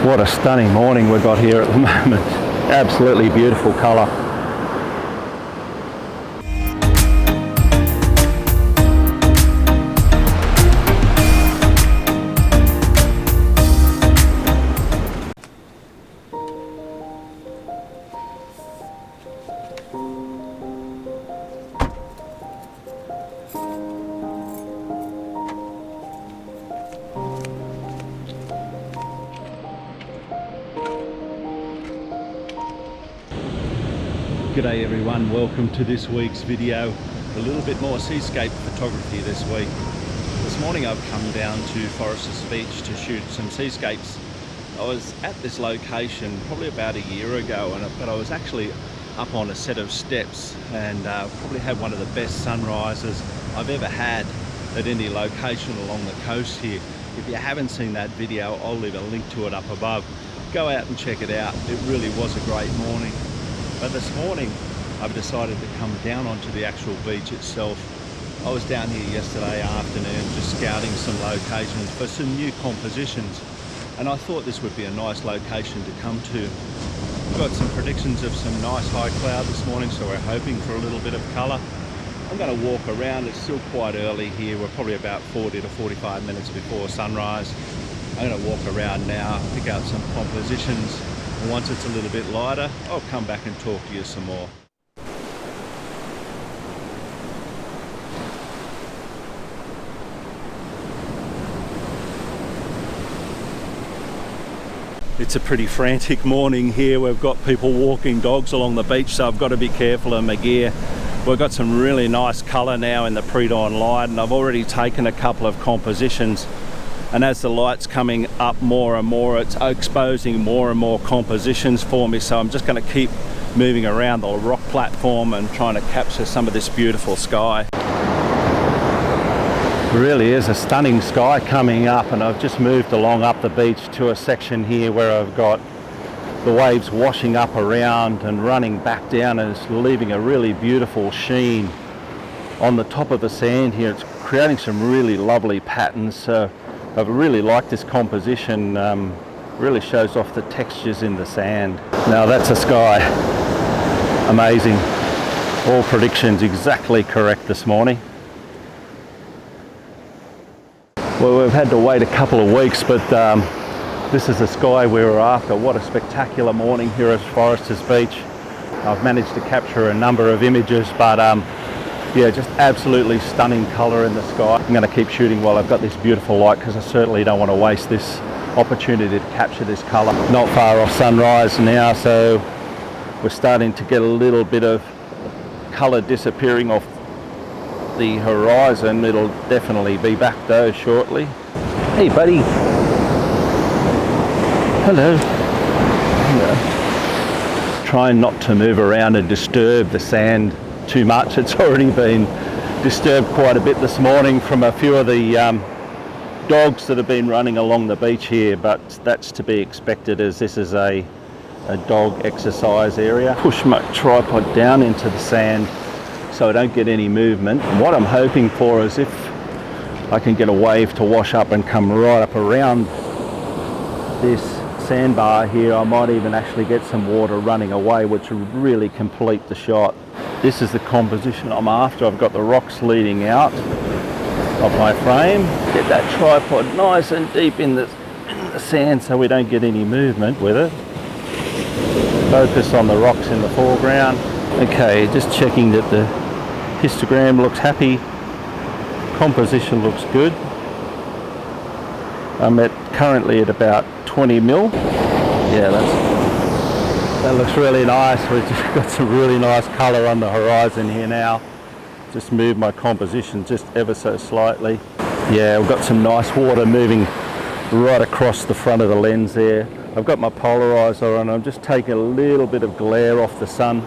What a stunning morning we've got here at the moment. Absolutely beautiful colour. G'day everyone, welcome to this week's video. A little bit more seascape photography this week. This morning I've come down to Forresters Beach to shoot some seascapes. I was at this location probably about a year ago, but I was actually up on a set of steps and probably had one of the best sunrises I've ever had at any location along the coast here. If you haven't seen that video, I'll leave a link to it up above. Go out and check it out. It really was a great morning. But this morning I've decided to come down onto the actual beach itself. I was down here yesterday afternoon just scouting some locations for some new compositions, and I thought this would be a nice location to come to. We've got some predictions of some nice high cloud this morning, so we're hoping for a little bit of colour. I'm going to walk around. It's still quite early here. We're probably about 40 to 45 minutes before sunrise. I'm going to walk around now, pick out some compositions. And once it's a little bit lighter, I'll come back and talk to you some more. It's a pretty frantic morning here. We've got people walking dogs along the beach, so I've got to be careful of my gear. We've got some really nice colour now in the pre-dawn light, and I've already taken a couple of compositions. And as the light's coming up more and more, it's exposing more and more compositions for me. So I'm just going to keep moving around the rock platform and trying to capture some of this beautiful sky. It really is a stunning sky coming up, and I've just moved along up the beach to a section here where I've got the waves washing up around and running back down, and it's leaving a really beautiful sheen on the top of the sand here. It's creating some really lovely patterns. So I've really liked this composition. Really shows off the textures in the sand. Now that's a sky. Amazing. All predictions exactly correct this morning. Well, we've had to wait a couple of weeks, but this is the sky we were after. What a spectacular morning here at Forresters Beach. I've managed to capture a number of images, but yeah, just absolutely stunning colour in the sky. I'm going to keep shooting while I've got this beautiful light, because I certainly don't want to waste this opportunity to capture this colour. Not far off sunrise now, so we're starting to get a little bit of colour disappearing off the horizon. It'll definitely be back though shortly. Hey buddy. Hello. Hello. Trying not to move around and disturb the sand too much. It's already been disturbed quite a bit this morning from a few of the dogs that have been running along the beach here, but that's to be expected as this is a dog exercise area. Push my tripod down into the sand so I don't get any movement. And what I'm hoping for is if I can get a wave to wash up and come right up around this sandbar here, I might even actually get some water running away, which will really complete the shot. This is the composition I'm after. I've got the rocks leading out of my frame. Get that tripod nice and deep in the sand so we don't get any movement with it. Focus on the rocks in the foreground. Okay, just checking that the histogram looks happy. Composition looks good. I'm currently at about 20 mil. Yeah, that looks really nice. We've just got some really nice colour on the horizon here now. Just move my composition just ever so slightly. Yeah, we've got some nice water moving right across the front of the lens there. I've got my polarizer on. I'm just taking a little bit of glare off the sun.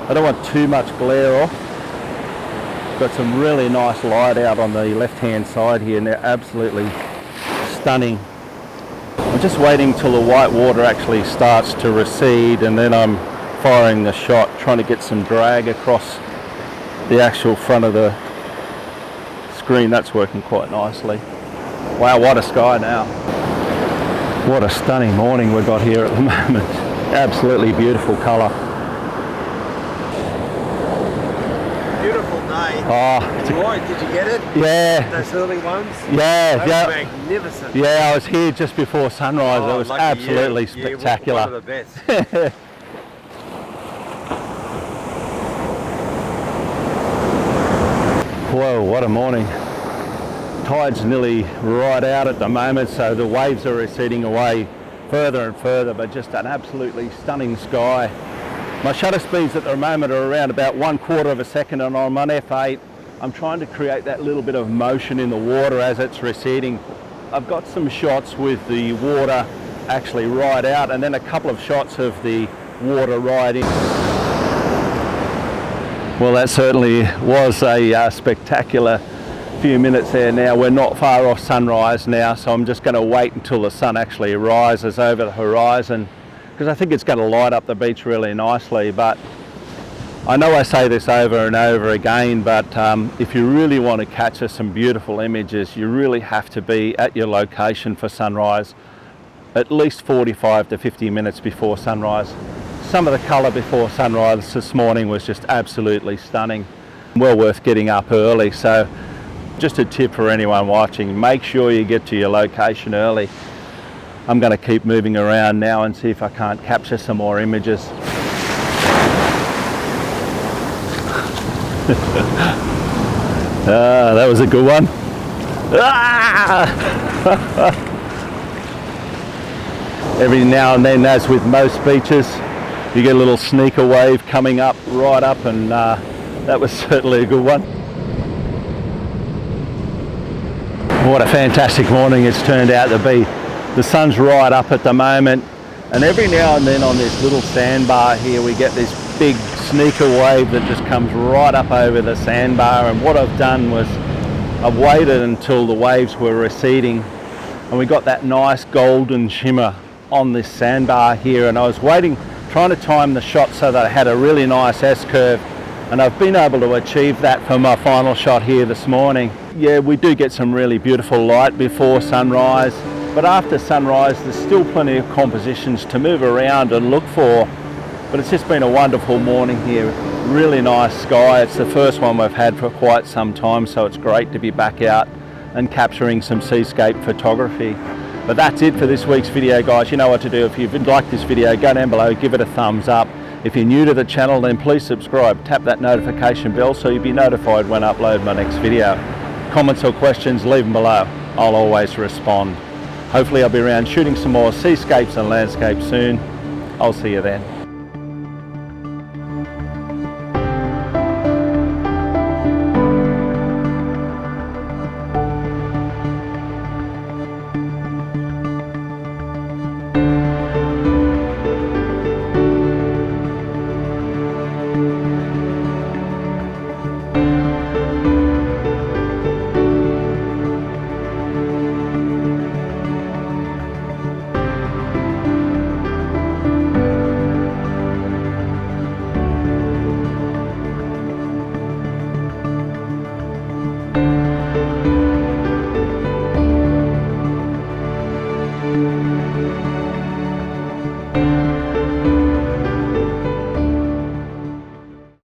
I don't want too much glare off. Got some really nice light out on the left hand side here, and they're absolutely stunning. I'm just waiting till the white water actually starts to recede, and then I'm firing the shot, trying to get some drag across the actual front of the screen. That's working quite nicely. Wow, what a sky now. What a stunning morning we've got here at the moment. Absolutely beautiful colour. Beautiful day. Oh, Roy, did you get it? yeah. Those early ones? Yeah, Those yeah. were magnificent. Yeah, I was here just before sunrise. Oh, it was lucky absolutely you. spectacular. Yeah, one of the best. Whoa, what a morning. Tide's nearly right out at the moment, so the waves are receding away further and further, but just an absolutely stunning sky. My shutter speeds at the moment are around about 1/4 of a second, and I'm on F8. I'm trying to create that little bit of motion in the water as it's receding. I've got some shots with the water actually right out, and then a couple of shots of the water right in. Well, that certainly was a spectacular few minutes there. Now we're not far off sunrise now, so I'm just going to wait until the sun actually rises over the horizon, because I think it's going to light up the beach really nicely. But I know I say this over and over again, but if you really want to capture some beautiful images, you really have to be at your location for sunrise at least 45 to 50 minutes before sunrise. Some of the colour before sunrise this morning was just absolutely stunning. Well worth getting up early. So just a tip for anyone watching, make sure you get to your location early. I'm going to keep moving around now and see if I can't capture some more images. That was a good one. Every now and then, as with most beaches, you get a little sneaker wave coming up, right up, and that was certainly a good one. What a fantastic morning it's turned out to be. The sun's right up at the moment, and every now and then on this little sandbar here we get this big sneaker wave that just comes right up over the sandbar. And what I've done was I've waited until the waves were receding and we got that nice golden shimmer on this sandbar here, and I was waiting, trying to time the shot so that I had a really nice S-curve, and I've been able to achieve that for my final shot here this morning. Yeah, we do get some really beautiful light before sunrise, but after sunrise there's still plenty of compositions to move around and look for. But it's just been a wonderful morning here. Really nice sky. It's the first one we've had for quite some time, so it's great to be back out and capturing some seascape photography. But that's it for this week's video, guys. You know what to do. If you've liked this video, go down below, give it a thumbs up. If you're new to the channel, then please subscribe. Tap that notification bell so you'll be notified when I upload my next video. Comments or questions, leave them below. I'll always respond. Hopefully I'll be around shooting some more seascapes and landscapes soon. I'll see you then.